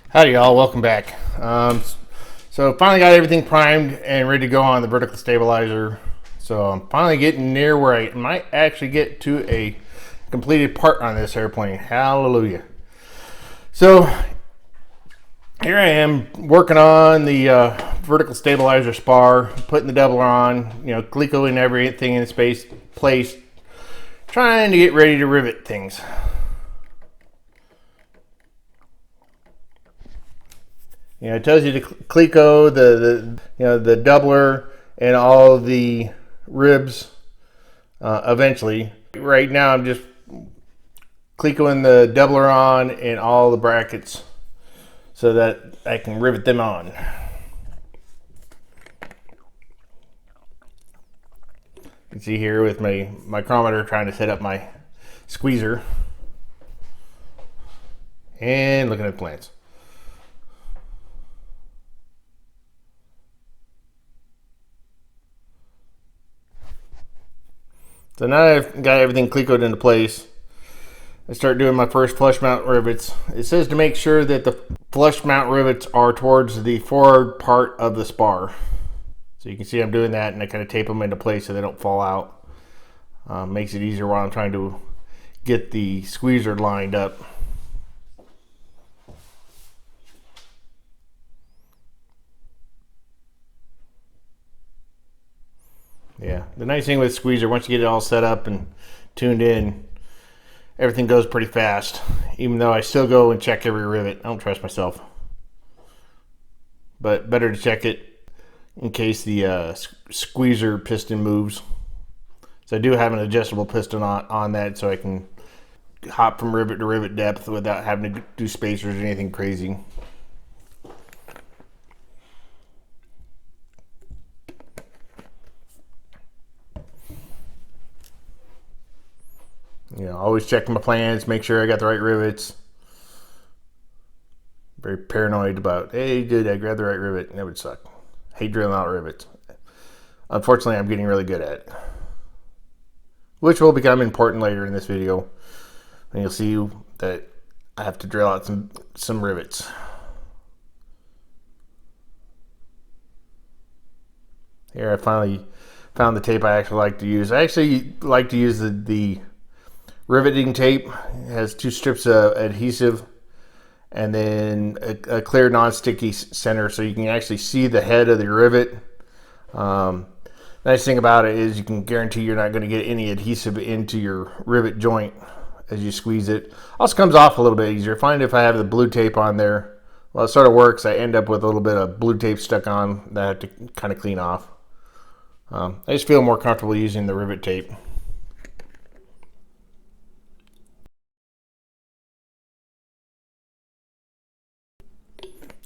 Howdy y'all, welcome back. So finally got everything primed and ready to go on the vertical stabilizer. So I'm finally getting near where I might actually get to a completed part on this airplane. Hallelujah. So here I am working on the vertical stabilizer spar, putting the doubler on, clecoing everything in its place, trying to get ready to rivet things. It tells you to cleco the doubler and all the ribs eventually. Right now I'm just clecoing the doubler on and all the brackets so that I can rivet them on. You can see here with my micrometer trying to set up my squeezer and looking at plants. So now I've got everything clecoed into place, I start doing my first flush mount rivets. It says to make sure that the flush mount rivets are towards the forward part of the spar. So you can see I'm doing that, and I kind of tape them into place so they don't fall out. Makes it easier while I'm trying to get the squeezer lined up. Yeah, the nice thing with squeezer, once you get it all set up and tuned in, everything goes pretty fast. Even though I still go and check every rivet. I don't trust myself. But better to check it in case the squeezer piston moves. So I do have an adjustable piston on that, so I can hop from rivet to rivet depth without having to do spacers or anything crazy. Always checking my plans, make sure I got the right rivets. Very paranoid about, hey, did I grab the right rivet? That would suck. Hate drilling out rivets. Unfortunately, I'm getting really good at it, which will become important later in this video. And you'll see that I have to drill out some rivets. Here I finally found the tape I actually like to use. I actually like to use the riveting tape. It has 2 strips of adhesive and then a clear non-sticky center, so you can actually see the head of the rivet. Nice thing about it is you can guarantee you're not going to get any adhesive into your rivet joint as you squeeze it. Also comes off a little bit easier. I find if I have the blue tape on there, well, it sort of works. I end up with a little bit of blue tape stuck on that I have to kind of clean off. I just feel more comfortable using the rivet tape.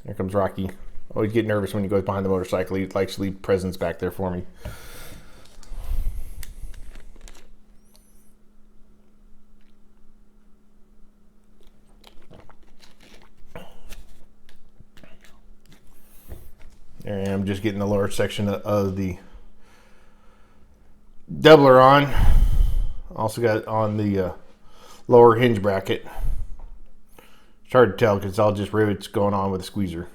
Here comes Rocky. Always get nervous when he goes behind the motorcycle. He likes to leave presents back there for me. There I am, just getting the lower section of the doubler on. Also got on the lower hinge bracket. It's hard to tell because it's all just rivets going on with a squeezer.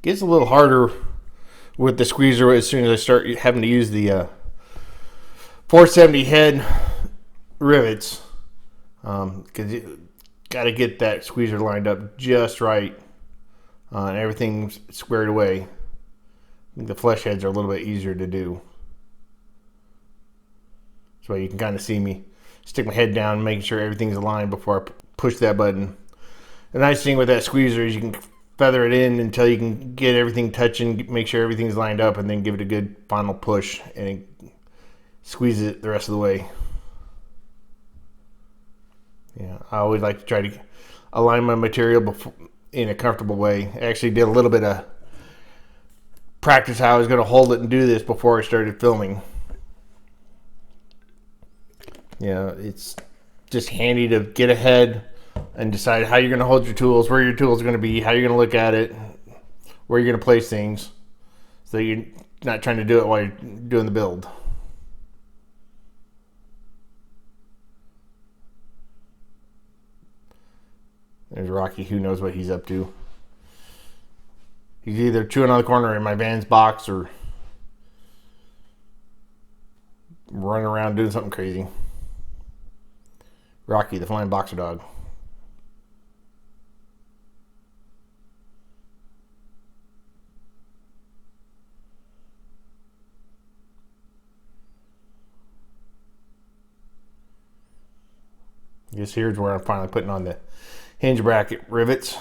Gets a little harder with the squeezer as soon as I start having to use the 470 head rivets, because you got to get that squeezer lined up just right and everything's squared away. The flesh heads are a little bit easier to do. So you can kind of see me stick my head down, making sure everything's aligned before I push that button. The nice thing with that squeezer is you can feather it in until you can get everything touching, make sure everything's lined up, and then give it a good final push and squeeze it the rest of the way. Yeah, I always like to try to align my material in a comfortable way. I actually did a little bit of practice how I was going to hold it and do this before I started filming. It's just handy to get ahead and decide how you're going to hold your tools, where your tools are going to be, how you're going to look at it, where you're going to place things. so you're not trying to do it while you're doing the build. There's Rocky, who knows what he's up to. He's either chewing on the corner in my van's box or running around doing something crazy. Rocky, the flying boxer dog. I guess here's where I'm finally putting on the hinge bracket rivets.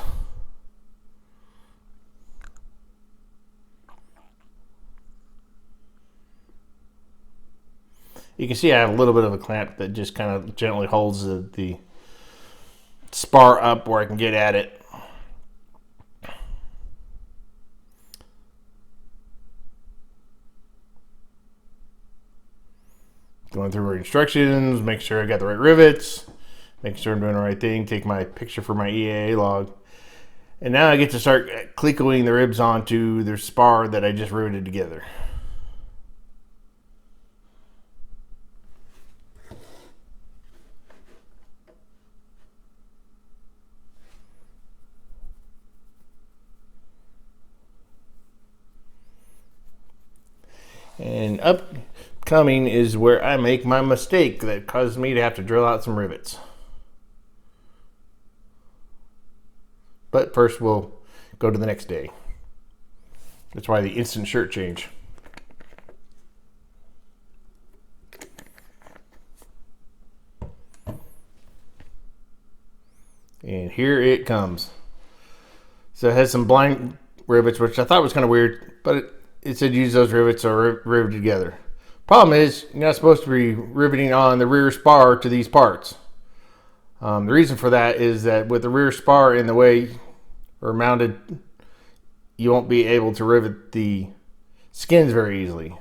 You can see I have a little bit of a clamp that just kind of gently holds the spar up where I can get at it. Going through our instructions, make sure I got the right rivets, make sure I'm doing the right thing, take my picture for my EAA log. And now I get to start clicking the ribs onto the spar that I just riveted together. And upcoming is where I make my mistake that caused me to have to drill out some rivets. But first we'll go to the next day. That's why the instant shirt change. And here it comes. So it has some blind rivets, which I thought was kind of weird, but it said use those rivets or riveted together. Problem is, you're not supposed to be riveting on the rear spar to these parts. The reason for that is that with the rear spar in the way or mounted, you won't be able to rivet the skins very easily.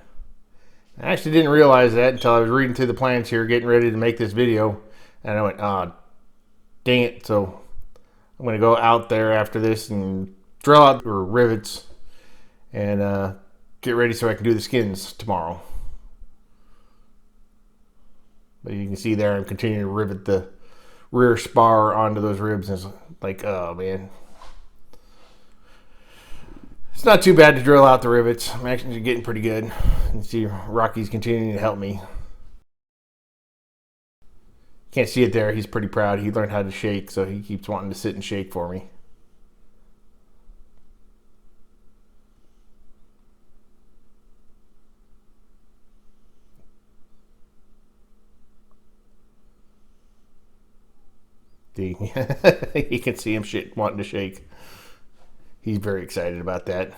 I actually didn't realize that until I was reading through the plans here, getting ready to make this video, and I went, oh, dang it. So I'm going to go out there after this and drill out the rivets and get ready so I can do the skins tomorrow. But you can see there I'm continuing to rivet the rear spar onto those ribs, and it's like, oh man. It's not too bad to drill out the rivets. I'm actually getting pretty good. You can see Rocky's continuing to help me. Can't see it there. He's pretty proud. He learned how to shake, so he keeps wanting to sit and shake for me. You can see him wanting to shake. He's very excited about that.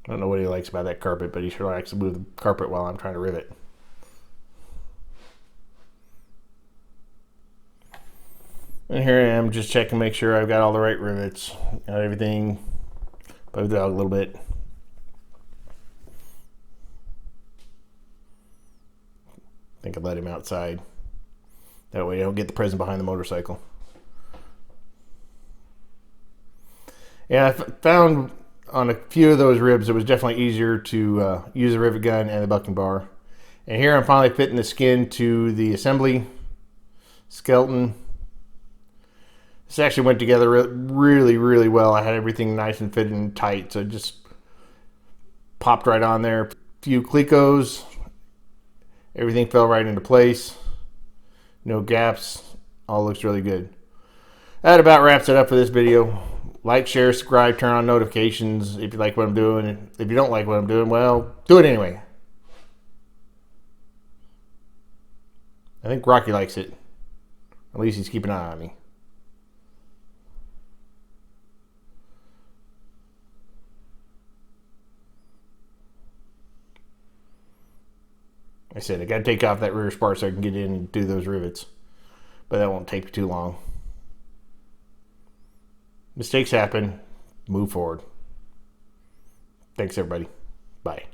I don't know what he likes about that carpet, but he sure likes to move the carpet while I'm trying to rivet. And here I am just checking, make sure I've got all the right rivets. Got everything bugged out a little bit. I think I let him outside. That way I don't get the present behind the motorcycle. Yeah, I found on a few of those ribs it was definitely easier to use the rivet gun and the bucking bar. And here I'm finally fitting the skin to the assembly skeleton. This actually went together really, really well. I had everything nice and fitted and tight, so it just popped right on there. A few clicos. Everything fell right into place. No gaps. All looks really good. That about wraps it up for this video. Like, share, subscribe, turn on notifications if you like what I'm doing. If you don't like what I'm doing, well, do it anyway. I think Rocky likes it. At least he's keeping an eye on me. I said I got to take off that rear spar so I can get in and do those rivets. But that won't take too long. Mistakes happen. Move forward. Thanks, everybody. Bye.